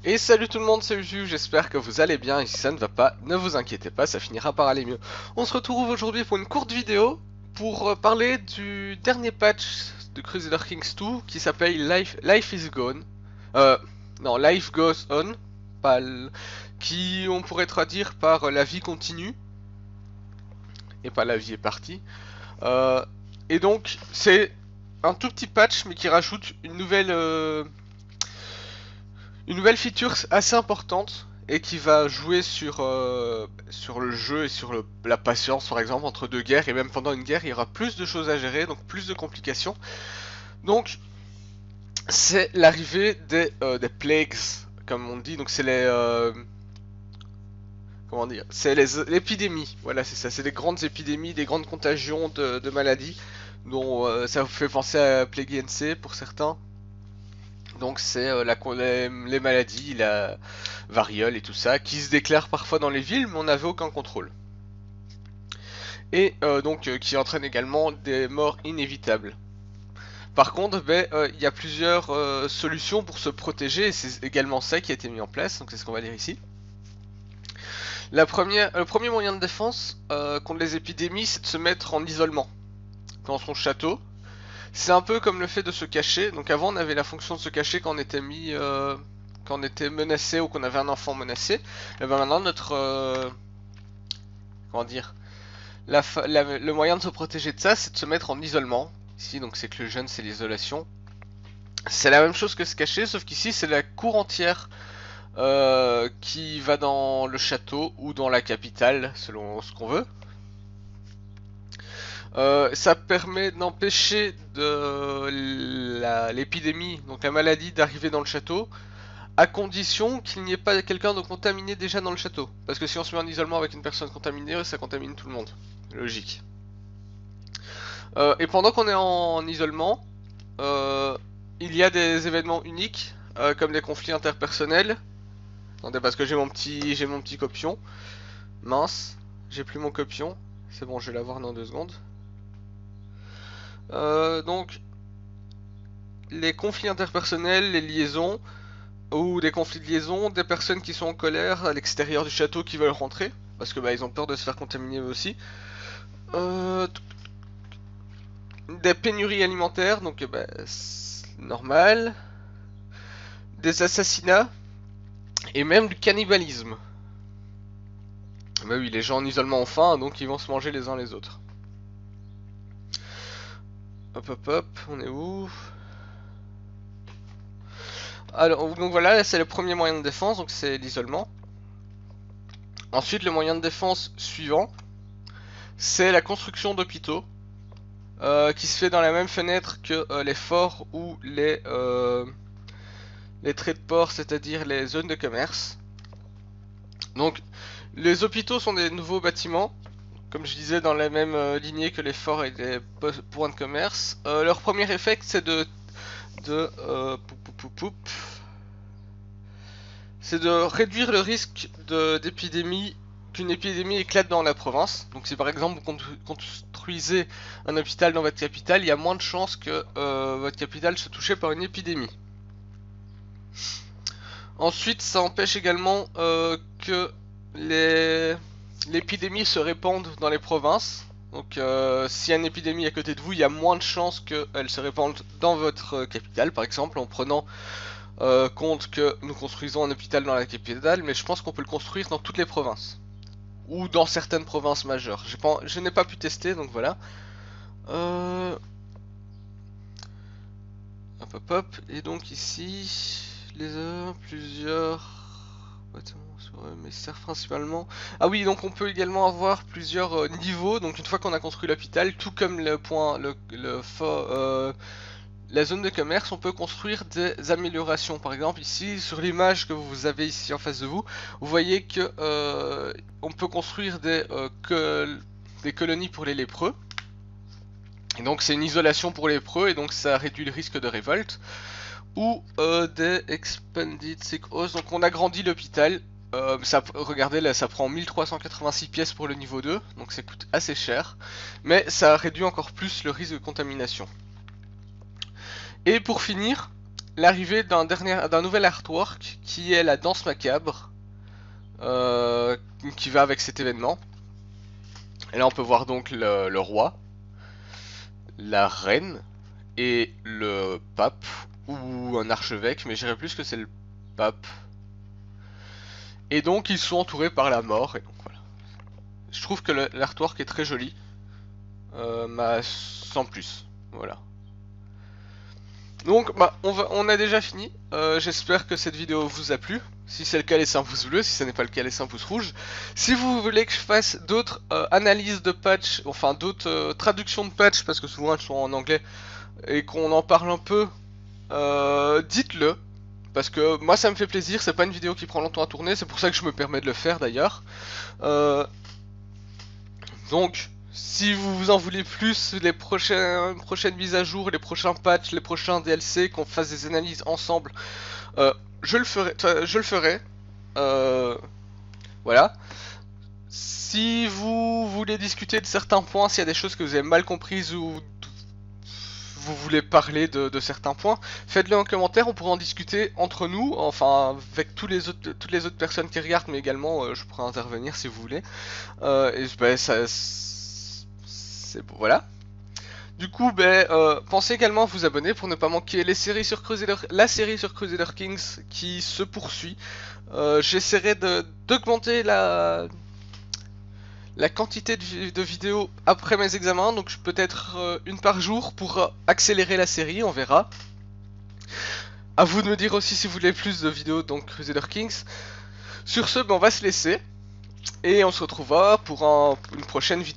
Et salut tout le monde, c'est Uju, j'espère que vous allez bien et si ça ne va pas, ne vous inquiétez pas, ça finira par aller mieux. On se retrouve aujourd'hui pour une courte vidéo pour parler du dernier patch de Crusader Kings 2 qui s'appelle Life is Gone. Euh, non, Life Goes On, pas qui on pourrait traduire par la vie continue et pas la vie est partie. Euh, et donc c'est un tout petit patch mais qui rajoute une nouvelle feature assez importante et qui va jouer sur le jeu et sur la patience par exemple entre deux guerres et même pendant une guerre il y aura plus de choses à gérer donc plus de complications. Donc c'est l'arrivée des plagues comme on dit donc c'est les comment dire c'est l'épidémie voilà c'est ça c'est des grandes épidémies des grandes contagions de maladies dont ça vous fait penser à Plague NC pour certains. Donc c'est les maladies, la variole et tout ça, qui se déclarent parfois dans les villes, mais on n'avait aucun contrôle. Et qui entraîne également des morts inévitables. Par contre, il y a plusieurs solutions pour se protéger, et c'est également ça qui a été mis en place, donc c'est ce qu'on va dire ici. Le premier moyen de défense contre les épidémies, c'est de se mettre en isolement dans son château. C'est un peu comme le fait de se cacher. Donc avant, on avait la fonction de se cacher quand on était quand on était menacé ou qu'on avait un enfant menacé. Et ben maintenant, comment dire, le moyen de se protéger de ça, c'est de se mettre en isolement. Ici, donc c'est que le jeune, c'est l'isolation. C'est la même chose que se cacher, sauf qu'ici, c'est la cour entière qui va dans le château ou dans la capitale, selon ce qu'on veut. Ça permet d'empêcher l'épidémie, donc la maladie, d'arriver dans le château, à condition qu'il n'y ait pas quelqu'un de contaminé déjà dans le château. Parce que si on se met en isolement avec une personne contaminée, ça contamine tout le monde. Logique. Et pendant qu'on est en isolement, euh, il y a des événements uniques, comme des conflits interpersonnels. Attendez, parce que j'ai mon petit copion. Mince, j'ai plus mon copion. C'est bon, je vais l'avoir dans 2 secondes. Donc, les conflits interpersonnels, les liaisons, ou des conflits de liaison, des personnes qui sont en colère à l'extérieur du château qui veulent rentrer, parce que ils ont peur de se faire contaminer eux aussi. Euh, des pénuries alimentaires, donc c'est normal. Des assassinats, et même du cannibalisme. Bah oui, les gens en isolement ont faim, donc ils vont se manger les uns les autres. Hop hop hop, on est où? Alors, donc voilà, c'est le premier moyen de défense, donc c'est l'isolement. Ensuite, le moyen de défense suivant, c'est la construction d'hôpitaux, qui se fait dans la même fenêtre que les forts ou les traits de port, c'est-à-dire les zones de commerce. Donc, les hôpitaux sont des nouveaux bâtiments, comme je disais, dans la même lignée que les forts et les points de commerce. Leur premier effet, c'est c'est de réduire le risque d'épidémie qu'une épidémie éclate dans la province. Donc si par exemple vous construisez un hôpital dans votre capitale, il y a moins de chances que votre capitale soit touchée par une épidémie. Ensuite, ça empêche également que l'épidémie se répande dans les provinces. Donc s'il y a une épidémie à côté de vous, il y a moins de chances qu'elle se répande dans votre capitale, par exemple en prenant compte que nous construisons un hôpital dans la capitale, mais je pense qu'on peut le construire dans toutes les provinces. Ou dans certaines provinces majeures. Je n'ai pas pu tester, donc voilà. Hop hop hop. Et donc ici, plusieurs... mais sert principalement... Ah oui, donc on peut également avoir plusieurs niveaux. Donc une fois qu'on a construit l'hôpital, tout comme le point, la zone de commerce, on peut construire des améliorations. Par exemple, ici, sur l'image que vous avez ici en face de vous, vous voyez que on peut construire des colonies pour les lépreux. Et donc c'est une isolation pour les lépreux et donc ça réduit le risque de révolte. Ou des expanded sick house. Donc on agrandit l'hôpital. Regardez là, ça prend 1386 pièces pour le niveau 2, donc ça coûte assez cher. Mais ça réduit encore plus le risque de contamination. Et pour finir, l'arrivée d'un nouvel artwork qui est la danse macabre, qui va avec cet événement. Et là on peut voir donc le roi, la reine et le pape ou un archevêque, mais je dirais plus que c'est le pape. Et donc ils sont entourés par la mort. Et donc voilà. Je trouve que l'artwork est très joli, mais sans plus. Voilà. Donc bah on a déjà fini. J'espère que cette vidéo vous a plu. Si c'est le cas, laissez un pouce bleu. Si ce n'est pas le cas, laissez un pouce rouge. Si vous voulez que je fasse d'autres analyses de patch, enfin d'autres traductions de patch, parce que souvent elles sont en anglais, et qu'on en parle un peu, dites-le. Parce que moi ça me fait plaisir, c'est pas une vidéo qui prend longtemps à tourner, c'est pour ça que je me permets de le faire d'ailleurs. Donc, si vous en voulez plus, les prochaines mises à jour, les prochains patchs, les prochains DLC, qu'on fasse des analyses ensemble, je le ferai. Voilà. Si vous voulez discuter de certains points, s'il y a des choses que vous avez mal comprises ou vous voulez parler de certains points, faites-le en commentaire, on pourra en discuter entre nous, enfin avec toutes les autres personnes qui regardent, mais également je pourrai intervenir si vous voulez. Et ben ça, c'est bon, voilà. Du coup, pensez également à vous abonner pour ne pas manquer la série sur Crusader Kings qui se poursuit. J'essaierai d'augmenter la quantité de vidéos après mes examens, donc peut-être une par jour pour accélérer la série, on verra. À vous de me dire aussi si vous voulez plus de vidéos donc Crusader Kings. Sur ce, on va se laisser et on se retrouvera pour une prochaine vidéo.